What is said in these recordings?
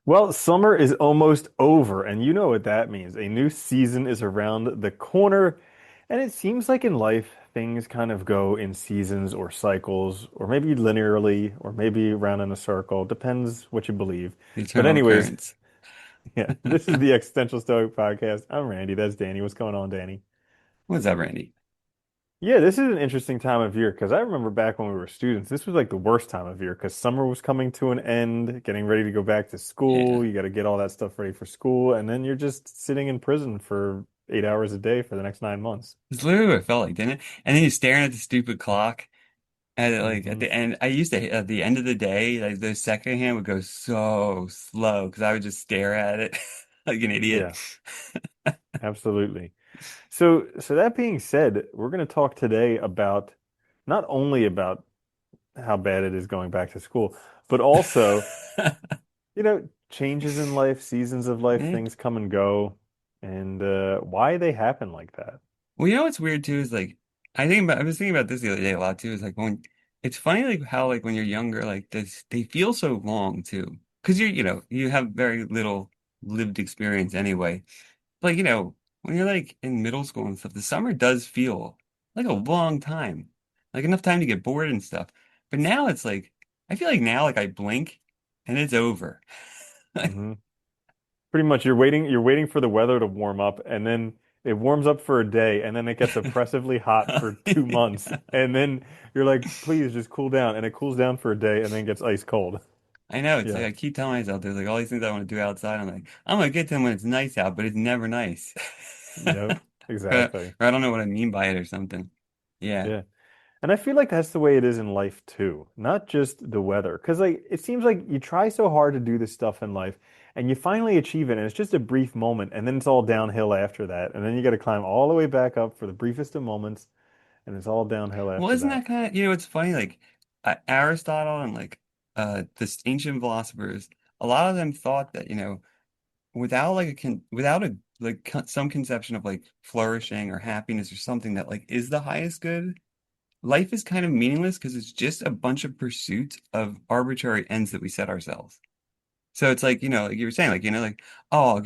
Well, summer is almost over, and you know what that means. A new season is around the corner, and it seems like in life, things kind of go in seasons or cycles, or maybe linearly, or maybe around in a circle. Depends what you believe. The But eternal anyways, occurrence. yeah, this is the Existential Stoic Podcast. I'm Randy. That's Danny. What's going on, Danny? What's up, Randy? Yeah, this is an interesting time of year because I remember back when we were students, this was like the worst time of year because summer was coming to an end, getting ready to go back to Yeah. school. You got to get all that stuff ready for school, and then you're just sitting in prison for 8 hours a day for the next 9 months. It's literally what it felt like, didn't it? And then you're staring at the stupid clock at Hmm. the end. I used to at the end of the day, like the second hand would go so slow because I would just stare at it like an idiot. Yeah, absolutely. So that being said, we're going to talk today about not only about how bad it is going back to school, but also changes in life, seasons of life, Yeah. things come and go, and why they happen like that. Well, you know what's weird too is like I was thinking about this the other day a lot too. Is like when it's funny like how like when you're younger like this they feel so long too because you have very little lived experience anyway. Like, when you're like in middle school and stuff, the summer does feel like a long time. Like enough time to get bored and stuff. But now it's like I feel like now like I blink and it's over. Hmm. Pretty much, you're waiting for the weather to warm up, and then it warms up for a day, and then it gets oppressively hot for 2 months, and then you're like, please just cool down, and it cools down for a day, and then gets ice cold. I know it's like Yeah. I keep telling myself there's like all these things I want to do outside. I'm like, I'm gonna get to them when it's nice out, but it's never nice. Yep. Or Exactly. I don't know what I mean by it or something. Yeah. Yeah. And I feel like that's the way it is in life too, not just the weather. Because like it seems like you try so hard to do this stuff in life and you finally achieve it and it's just a brief moment and then it's all downhill after that. And then you got to climb all the way back up for the briefest of moments and it's all downhill Well, after isn't that. that kind of, it's funny, like Aristotle and like the ancient philosophers, a lot of them thought that, without like without a some conception of like flourishing or happiness or something that like is the highest good, life is kind of meaningless because it's just a bunch of pursuits of arbitrary ends that we set ourselves. So it's like, like you were saying, like, like, oh,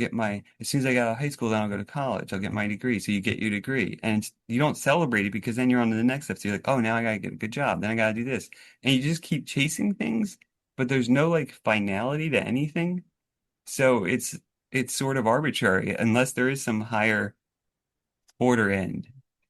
as soon as I get out of high school, then I'll go to college. I'll get my degree. So you get your degree and you don't celebrate it because then you're on to the next step. So you're like, oh, now I gotta get a good job. Then I gotta do this. And you just keep chasing things, but there's no like finality to anything. So it's sort of arbitrary unless there is some higher order end.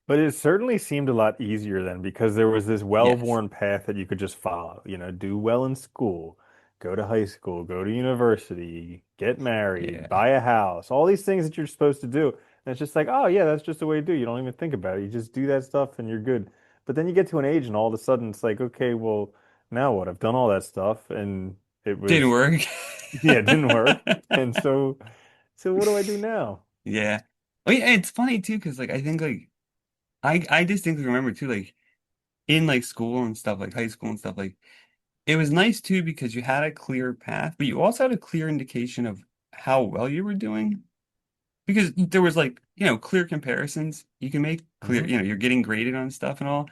But it certainly seemed a lot easier then because there was this Yes. well-worn path that you could just follow. Do well in school, go to high school, go to university, get married, Yeah. buy a house, all these things that you're supposed to do. And it's just like, oh yeah, that's just the way to do. You don't even think about it. You just do that stuff and you're good. But then you get to an age and all of a sudden it's like, okay, well, now what? I've done all that stuff and it Didn't was, work. yeah, it didn't work. And so what do I do now? Yeah. Oh yeah, it's funny too, because like I think like I distinctly remember too, like in like school and stuff, like high school and stuff, like it was nice too because you had a clear path, but you also had a clear indication of how well you were doing. Because there was like, clear comparisons you can make clear, Hmm. you're getting graded on stuff and all.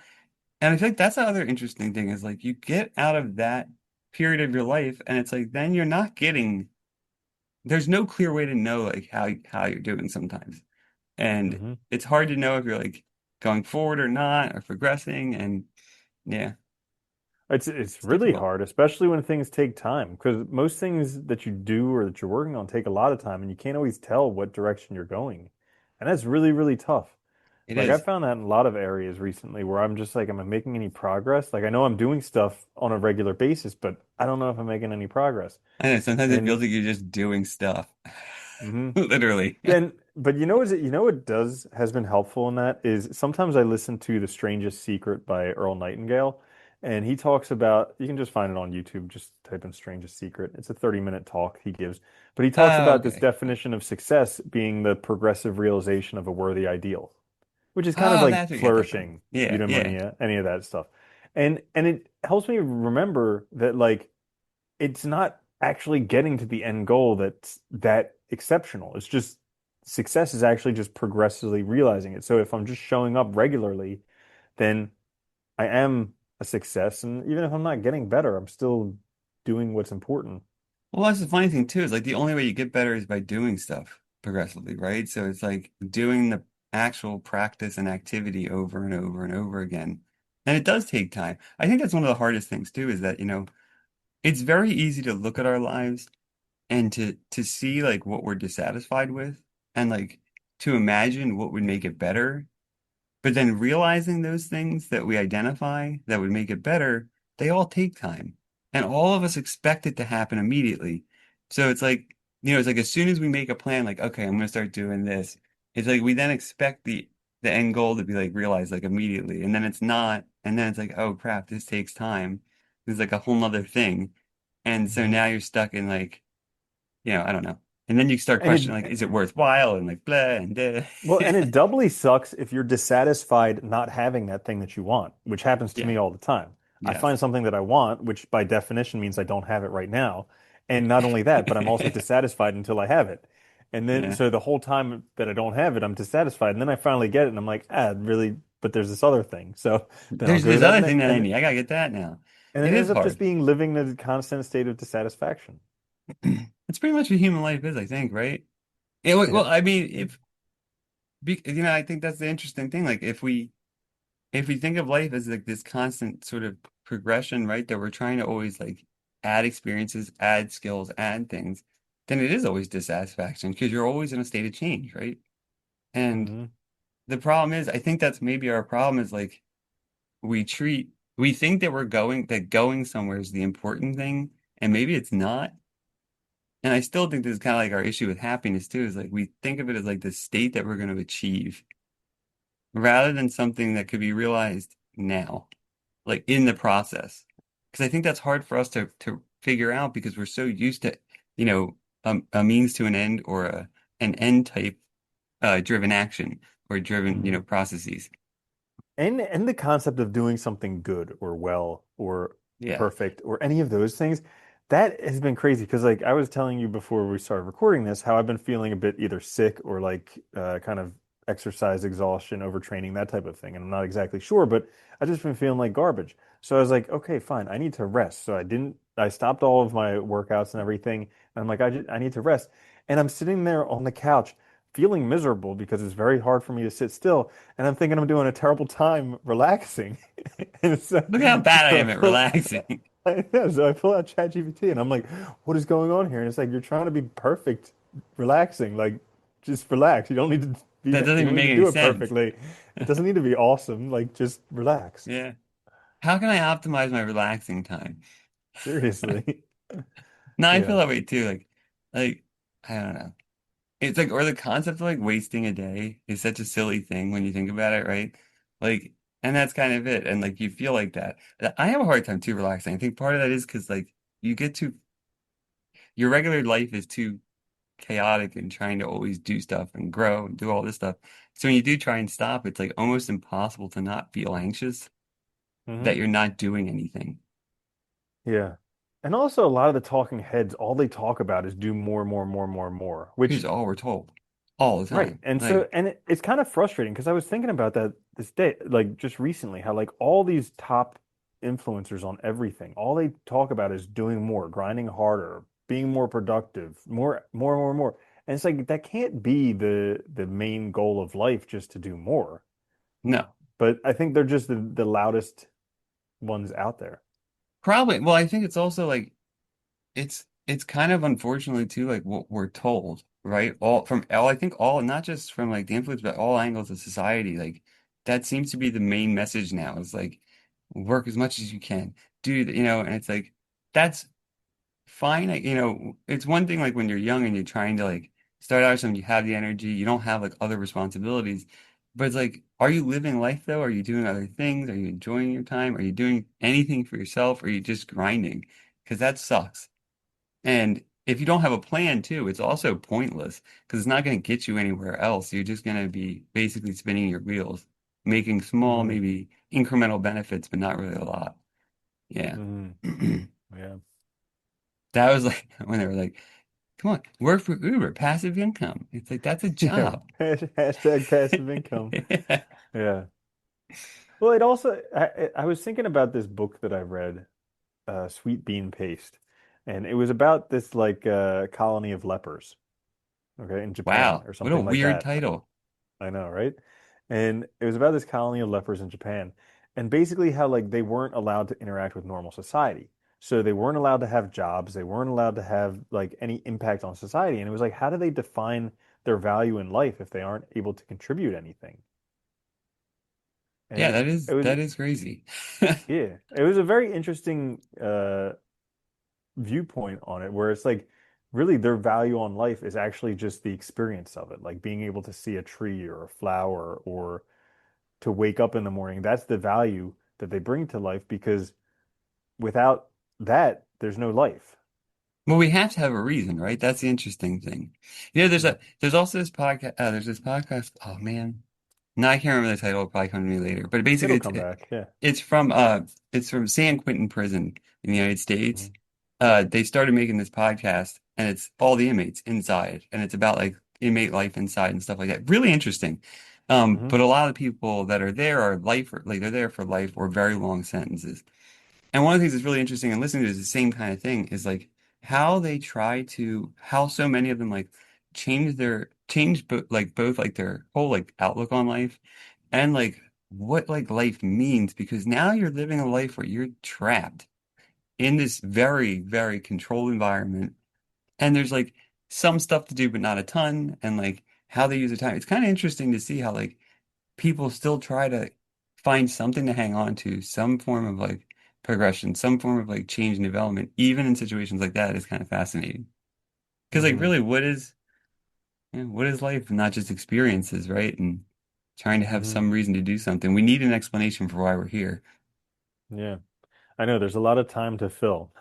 And I feel like that's the other interesting thing is like you get out of that period of your life and it's like then you're not getting there's no clear way to know like how you're doing sometimes. And Hmm. it's hard to know if you're like going forward or not or progressing and yeah, It's it's really difficult. hard, especially when things take time, because most things that you do or that you're working on take a lot of time, and you can't always tell what direction you're going. And that's really, really tough. It Like I is. found that in a lot of areas recently where I'm just like, am I making any progress? Like I know I'm doing stuff on a regular basis, but I don't know if I'm making any progress. I know sometimes it And feels like you're just doing stuff. mhm. Literally. But what does has been helpful in that is sometimes I listen to The Strangest Secret by Earl Nightingale, and he talks about you can just find it on YouTube, just type in Strangest Secret. It's a 30-minute talk he gives, but he talks Oh, about this okay. definition of success being the progressive realization of a worthy ideal, which is kind of Oh, like that's where you get that from. flourishing, Yeah, yeah. eudaimonia, any of that stuff. And it helps me remember that like it's not actually getting to the end goal that's that exceptional. It's just success is actually just progressively realizing it. So if I'm just showing up regularly, then I am a success. And even if I'm not getting better, I'm still doing what's important. Well, that's the funny thing too, is like the only way you get better is by doing stuff progressively, right? So it's like doing the actual practice and activity over and over and over again. And it does take time. I think that's one of the hardest things too, is that, it's very easy to look at our lives and to see like what we're dissatisfied with and like to imagine what would make it better. But then realizing those things that we identify that would make it better, they all take time. And all of us expect it to happen immediately. So it's like, it's like as soon as we make a plan, like, okay, I'm gonna start doing this, it's like we then expect the end goal to be like realized like immediately. And then it's not, and then it's like, oh crap, this takes time. It's like a whole nother thing. And so Hmm. now you're stuck in like, I don't know. And then you start And questioning like, is it worthwhile? And like blah and da. and it doubly sucks if you're dissatisfied not having that thing that you want, which happens to Yeah. me all the time. I Yes. find something that I want, which by definition means I don't have it right now. And not only that, but I'm also dissatisfied until I have it. And then, Yeah. so the whole time that I don't have it, I'm dissatisfied. And then I finally get it, and I'm like, really, but there's this other thing. So then I'll There's go to this that, other thing that I need. I gotta get that now. and It it ends is up just hard. being living in a constant state of dissatisfaction. It's pretty much what human life is, I think, right? Yeah, well, Yeah. I mean, I think that's the interesting thing. Like, if we think of life as like this constant sort of progression, right, that we're trying to always like add experiences, add skills, add things, then it is always dissatisfaction because you're always in a state of change, right? And Hmm. the problem is, I think that's maybe our problem is like we think that going somewhere is the important thing, and maybe it's not. And I still think this is kind of like our issue with happiness too, is like we think of it as like the state that we're going to achieve rather than something that could be realized now, like in the process. Because I think that's hard for us to figure out because we're so used to, a means to an end or an end type driven action or driven, Hmm. processes. And the concept of doing something good or well or Yeah. perfect or any of those things, that has been crazy because like I was telling you before we started recording this, how I've been feeling a bit either sick or like kind of exercise exhaustion, overtraining, that type of thing. And I'm not exactly sure, but I just been feeling like garbage. So I was like, okay, fine, I need to rest. So I stopped all of my workouts and everything. And I'm like, I need to rest. And I'm sitting there on the couch feeling miserable because it's very hard for me to sit still, and I'm thinking I'm doing a terrible time relaxing. And so, Look how bad I so am at relaxing. so I pull out ChatGPT and I'm like, what is going on here? And it's like, you're trying to be perfect relaxing. Like, just relax. That doesn't You even don't need make to any do it sense. perfectly. It doesn't need to be awesome. Like, just relax. Yeah. How can I optimize my relaxing time? Seriously. No, I feel Yeah. that way too. Like I don't know. It's like, or the concept of like wasting a day is such a silly thing when you think about it, right? Like, and that's kind of it. And like, you feel like that. I have a hard time too relaxing. I think part of that is because like you get to, your regular life is too chaotic and trying to always do stuff and grow and do all this stuff. So when you do try and stop, it's like almost impossible to not feel anxious Hmm. that you're not doing anything. Yeah. And also a lot of the talking heads, all they talk about is do more, more, more, more, more, Here's which all we're told all the right. time. And so, Like, and it's kind of frustrating because I was thinking about that this day, like just recently, how like all these top influencers on everything, all they talk about is doing more, grinding harder, being more productive, more. And it's like that can't be the main goal of life just to do more. no. But I think they're just the loudest ones out there. Probably. Well, I think it's also like it's kind of unfortunately too like what we're told, right? All I think all not just from like the influence, but all angles of society. Like that seems to be the main message now is like work as much as you can, and it's like that's fine. Like, it's one thing like when you're young and you're trying to like start out with something, you have the energy, you don't have like other responsibilities. But it's like, are you living life though? Are you doing other things? Are you enjoying your time? Are you doing anything for yourself? Or are you just grinding? Because that sucks. And if you don't have a plan too, it's also pointless because it's not going to get you anywhere else. You're just going to be basically spinning your wheels, making small, Hmm. maybe incremental benefits, but not really a lot. Yeah. Hmm. Yeah. That was like when they were like, come on, work for Uber, passive income. It's like that's a Yeah. job. Hashtag passive income. Yeah. Yeah. Well, I was thinking about this book that I read, Sweet Bean Paste. and it was about this like colony of lepers, okay, in Japan Wow, or what a something like weird that. title. I know, right? And it was about this colony of lepers in Japan, and basically how like they weren't allowed to interact with normal society. So they weren't allowed to have jobs, they weren't allowed to have like any impact on society. And it was like, how do they define their value in life if they aren't able to contribute anything? Yeah, And it was, that is crazy. yeah, it was a very interesting viewpoint on it, where it's like really their value on life is actually just the experience of it, like being able to see a tree or a flower or to wake up in the morning. That's the value that they bring to life because without that, there's no life. Well, we have to have a reason, right? That's the interesting thing. You know, Mhm. there's also this podcast. There's this podcast. Oh man, no, I can't remember the title. It'll probably come to me later. But basically, It'll come back. Yeah. it's it's from San Quentin Prison in the United States. Hmm. They started making this podcast, and it's all the inmates inside, and it's about like inmate life inside and stuff like that. Really interesting. Hmm. But a lot of the people that are there are like they're there for life or very long sentences. And one of the things that's really interesting and listening to is the same kind of thing is like how they try to how so many of them like change both like their whole like outlook on life and like what like life means because now you're living a life where you're trapped in this very, very controlled environment and there's like some stuff to do but not a ton and like how they use their time. It's kind of interesting to see how like people still try to find something to hang on to, some form of like progression, some form of like change and development, even in situations like that is kind of fascinating. Because like Hmm. really, what is life? Not just experiences, right? And trying to have Hmm. some reason to do something. We need an explanation for why we're here. Yeah. I know there's a lot of time to fill.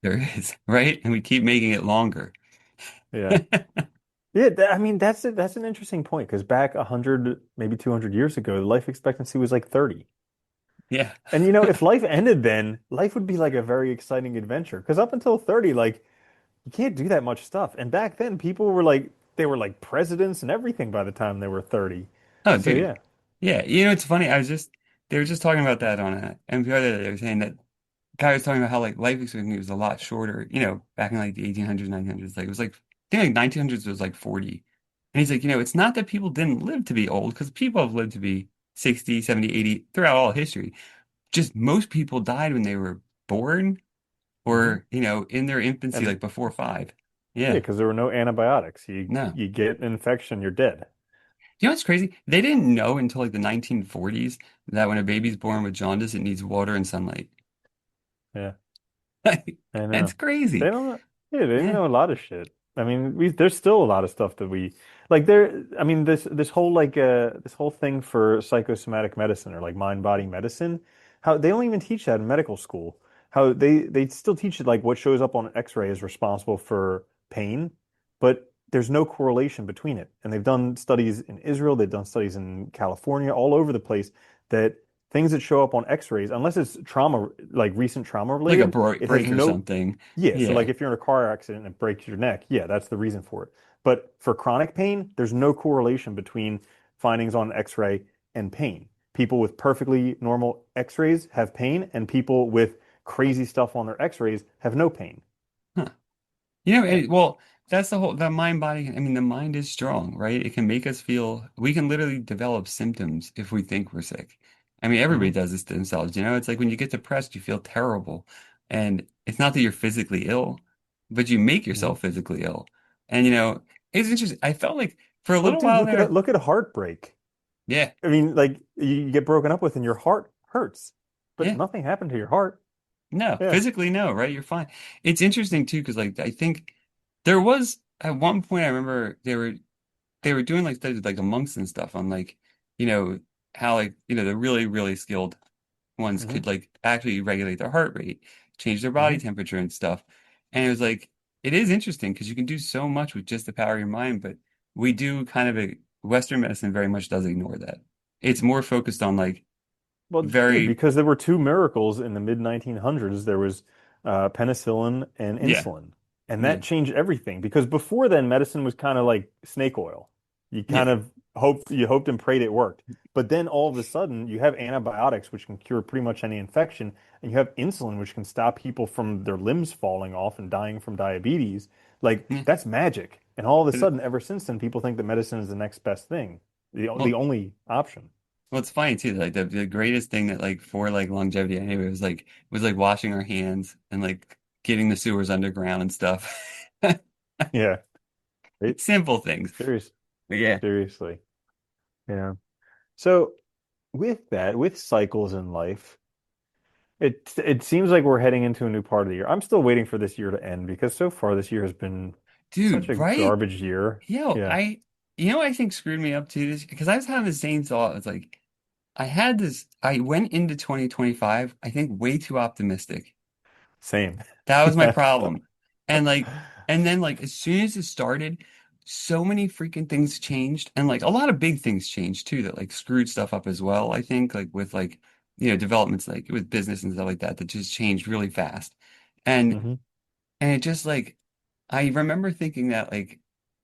There is, right? And we keep making it longer. Yeah. Yeah, I mean that's an interesting point because back 100 maybe 200 years ago, the life expectancy was like 30. Yeah. And if life ended then, life would be like a very exciting adventure because up until 30 like you can't do that much stuff. And back then people were like they were like presidents and everything by the time they were 30. Oh, So dude. yeah. Yeah. It's funny. They were just talking about that on NPR the other day. They were saying that guy was talking about how like life expectancy was a lot shorter, back in like the 1800s, 1900s. Like it was like, I think like 1900s was like 40. And he's like, it's not that people didn't live to be old because people have lived to be 60, 70, 80 throughout all history. Just most people died when they were born Hmm. or, in their infancy, And like before 5. yeah, Yeah. because there were no antibiotics. No. You get an infection, you're dead. You know what's crazy? They didn't know until like the 1940s that when a baby's born with jaundice, it needs water and sunlight. Yeah. I That's know. They crazy. don't, yeah, they didn't Yeah. know a lot of shit. I mean, there's still a lot of stuff that we like there. I mean, this whole like this whole thing for psychosomatic medicine or like mind body medicine, how they don't even teach that in medical school. How they still teach it like what shows up on X-ray is responsible for pain, but there's no correlation between it. And they've done studies in Israel, they've done studies in California, all over the place that things that show up on X-rays, unless it's trauma, like recent trauma Like a related, it has break or no, something. yeah. So like Yeah. if you're in a car accident and it breaks your neck, yeah, that's the reason for it. But for chronic pain, there's no correlation between findings on X-ray and pain. People with perfectly normal X-rays have pain, and people with crazy stuff on their X-rays have no pain. Huh. Yeah. Well, that's the mind body. I mean, the mind is strong, right? It can make us feel, we can literally develop symptoms if we think we're sick. I mean, everybody Hmm. does this to themselves, It's like when you get depressed, you feel terrible. And it's not that you're physically ill, but you make Hmm. yourself physically ill. And, it's interesting. I felt like for a Well, little dude, while there, look at a heartbreak. yeah, I mean, like you get broken up with and your heart hurts, but yeah. nothing happened to your heart. No, Yeah. physically, no, right? You're fine. It's interesting too, because like I think there was at one point I remember they were doing like studies with like the monks and stuff on like, you know, how like, the really, really skilled ones Hmm. could like actually regulate their heart rate, change their body Hmm. temperature and stuff. And it was like it is interesting because you can do so much with just the power of your mind, but we do kind of Western medicine very much does ignore that. It's more focused on like Well, dude, very, because there were two miracles in the mid 1900s. There was penicillin and yeah, insulin, and yeah, that changed everything. Because before then, medicine was kind of like snake oil. You kind yeah. of hoped and prayed it worked. But then all of a sudden you have antibiotics which can cure pretty much any infection, and you have insulin which can stop people from their limbs falling off and dying from diabetes. Like Yeah. that's magic. And all of a But sudden, ever since then, people think that medicine is the next best thing, the well, only option. well, it's funny too. Like the greatest thing that like for like longevity anyway was like washing our hands and like getting the sewers underground and stuff. Yeah, it Simple things. serious, But yeah. seriously. Yeah. So with that, with cycles in life, it seems like we're heading into a new part of the year. I'm still waiting for this year to end because so far this year has been such Dude, a right? garbage year. Yo, Yeah, you know what I think screwed me up too this because I was having the same thought. It's like I went into 2025, I think way too optimistic. same. That was my Yeah. problem. And like, and then like as soon as it started, so many freaking things changed. And like a lot of big things changed too that like screwed stuff up as well. I think like with like, developments like with business and stuff like that that just changed really fast. And Hmm. and it just like I remember thinking that like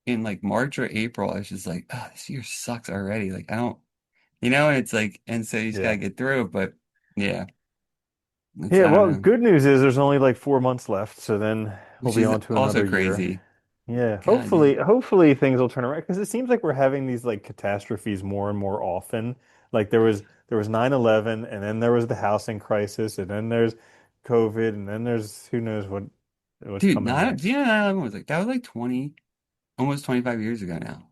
in like March or April, I was just like, oh, this year sucks already. Like I don't, and it's like, and so you just gotta Yeah. get through it. But yeah, it's Yeah, I don't well, know, good news is there's only like 4 months left, so then we'll which be is on to also another year. crazy. Yeah, God damn. hopefully things will turn around because it seems like we're having these like catastrophes more and more often. Like there was 9/11, and then there was the housing crisis, and then there's COVID, and then there's who knows what's Dude, coming nine, do you next. know 9/11 was like that was like 20, almost 25 years ago now.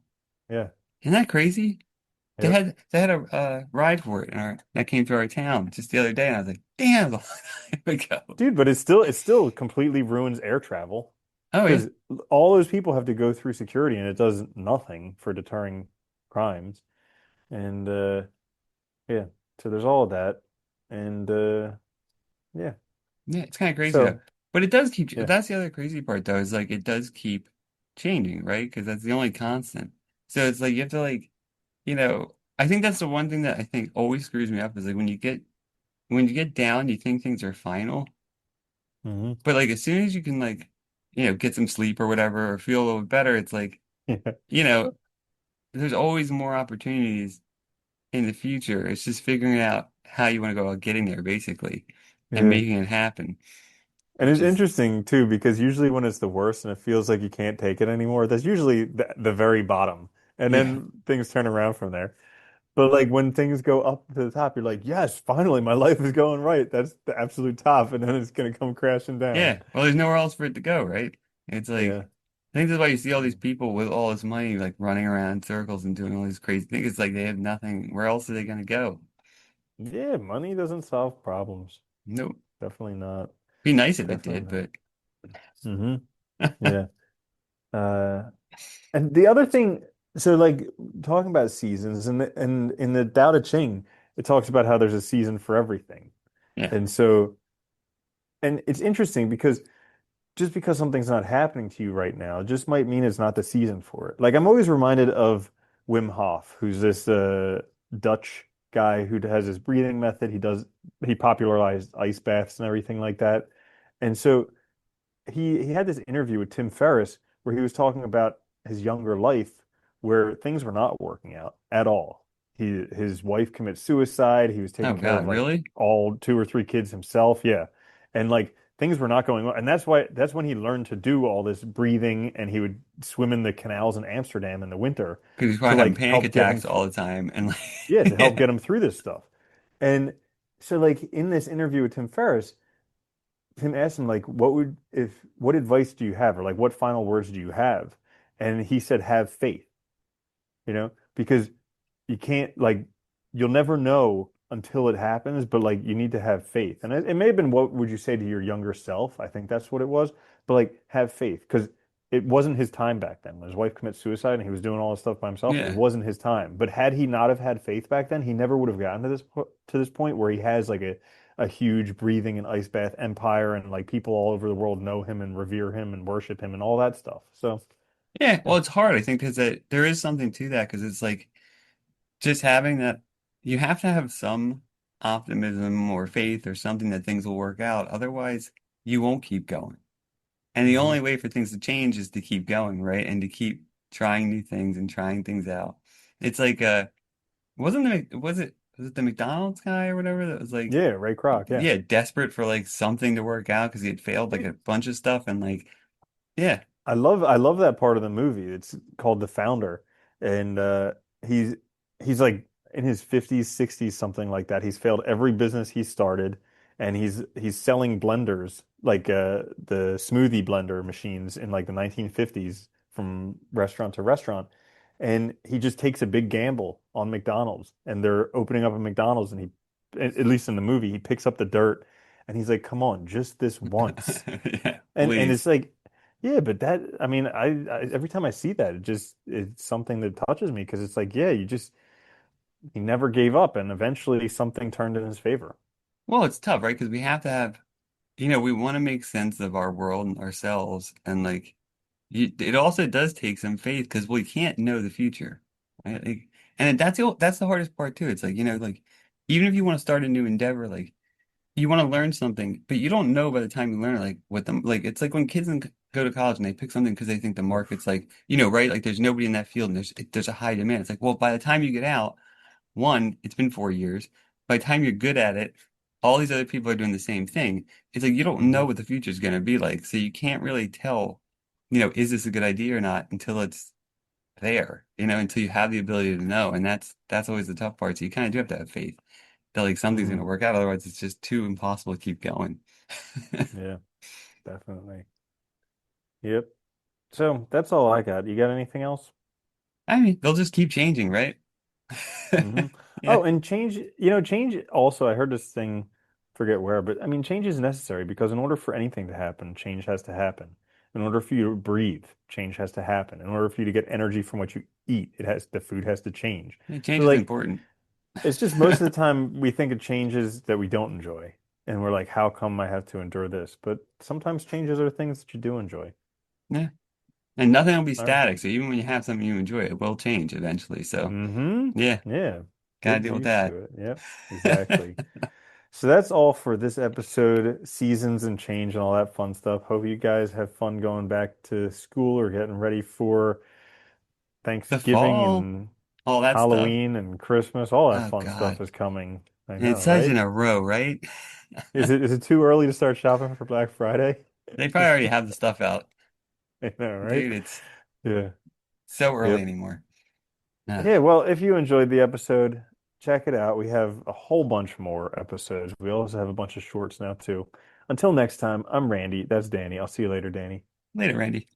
Yeah. Isn't that crazy? They Yep. had they had a ride for it in our that came through our town just the other day, and I was like, damn, a long time ago. Dude, but it still completely ruins air travel Oh yeah. because all those people have to go through security and it does nothing for deterring crimes. And yeah, so there's all of that. And yeah. Yeah, it's kind of crazy though. So, But it does keep, yeah. that's the other crazy part though, is like it does keep changing, right? Because that's the only constant. So it's like you have to like, I think that's the one thing that I think always screws me up is like when you get down, you think things are final. Hmm. But like as soon as you can like, get some sleep or whatever or feel a little better, it's like, Yeah. you know, there's always more opportunities in the future. It's just figuring out how you want to go about getting there basically and Yeah. making it happen, And which it's is interesting too because usually when it's the worst and it feels like you can't take it anymore, that's usually the very bottom. And yeah. then things turn around from there. But like when things go up to the top, you're like, yes, finally, my life is going right. That's the absolute top, and then it's gonna come crashing down. Yeah, well, there's nowhere else for it to go, right? It's like, Yeah. I think that's why you see all these Mm. people with all this money, like running around in circles and doing all these crazy things. It's like they have nothing. Where else are they going to go? Yeah, money doesn't solve problems. Nope. Definitely not. Be nice if it Definitely did, not. but Hmm. Yeah. Uh, and the other thing, so like talking about seasons, and in the Tao Te Ching, it talks about how there's a season for everything. yeah. And so, and it's interesting because just because something's not happening to you right now just might mean it's not the season for it. Like I'm always reminded of Wim Hof, who's this Dutch guy who has his breathing method. He popularized ice baths and everything like that. And so he had this interview with Tim Ferriss where he was talking about his younger life where things were not working out at all. His wife commits suicide. He was Oh taking care of God, like really? all two or three kids himself. Yeah. And like things were not going well. And that's when he learned to do all this breathing and he would swim in the canals in Amsterdam in the winter Because he's to probably having like panic help get him attacks through, all the time and yeah, to help like, get him through this stuff. And so like in this interview with Tim Ferriss, Tim asked him like, what advice do you have, or like what final words do you have? And he said, have faith, because you can't like you'll never know until it happens, but like you need to have faith. And it may have been what would you say to your younger self? I think that's what it was. But like have faith because it wasn't his time back then. When his wife commits suicide and he was doing all this stuff by himself, it yeah. wasn't his time. But had he not have had faith back then, he never would have gotten to this point where he has like a huge breathing and ice bath empire and like people all over the world know him and revere him and worship him and all that stuff. So Yeah, yeah. well, it's hard, I think, because there is something to that, because it's like just having that, you have to have some optimism or faith or something that things will work out. Otherwise, you won't keep going. And the Hmm. only way for things to change is to keep going, right? And to keep trying new things and trying things out. It's like was it the McDonald's guy or whatever that was like Yeah, Ray Kroc, yeah. yeah, desperate for like something to work out because he had failed like a bunch of stuff and like yeah. I love that part of the movie. It's called The Founder, and he's he's like in his 50s, 60s, something like that. He's failed every business he started, and he's selling blenders like the smoothie blender machines in like the 1950s from restaurant to restaurant. And he just takes a big gamble on McDonald's, and they're opening up a McDonald's, and at least in the movie, he picks up the dirt, and he's like, "Come on, just this once." Yeah, And it's please. like, yeah, but that, I mean, I every time I see that, it's something that touches me because it's like, yeah, he never gave up, and eventually something turned in his favor. Well, it's tough, right? Because we have to have, we want to make sense of our world and ourselves, and like, it also does take some faith because we can't know the future, right? Like, and that's the hardest part too. It's like, like even if you want to start a new endeavor, like you want to learn something, but you don't know by the time you learn it, like what them like. It's like when kids go to college and they pick something because they think the market's Oof. like, right? Like there's nobody in that field and there's a high demand. It's like, well, by the time you get out. One, it's been 4 years. By the time you're good at it, all these other people are doing the same thing. It's like you don't know Hmm. what the future is going to be like. So you can't really tell, is this a good idea or not until it's there, until you have the ability to know. And that's always the tough part. So you kind of do have to have faith that like something's going Hmm. to work out. Otherwise, it's just too impossible to keep going. Yeah, definitely. Yep. So that's all I got. You got anything else? I mean, they'll just keep changing, right? Hmm. Yeah. Oh, and change also, I heard this thing, forget where, but I mean, change is necessary because in order for anything to happen, change has to happen. In order for you to breathe, change has to happen. In order for you to get energy from what you eat, the food has to change. Yeah, change So is like, important. it's just most of the time we think of changes that we don't enjoy. And we're like, how come I have to endure this? But sometimes changes are things that you do enjoy. Yeah. And nothing will be All right. static. So even when you have something you enjoy, it will change eventually. So Mm-hmm. yeah, Yeah. gotta Get deal with used that. to it. Yep. Exactly. So that's all for this episode, seasons and change and all that fun stuff. Hope you guys have fun going back to school or getting ready for The Thanksgiving fall, and all that stuff. Halloween and Christmas. All that Oh fun stuff God. is coming. I And know, it says right? in a row, right? Is it too early to start shopping for Black Friday? They probably already have the stuff out. I know, right? Dude, it's Yeah. so early Yep. anymore. Ah, Yeah, well, if you enjoyed the episode, check it out. We have a whole bunch more episodes. We also have a bunch of shorts now too. Until next time, I'm Randy. That's Danny. I'll see you later, Danny. later, Randy.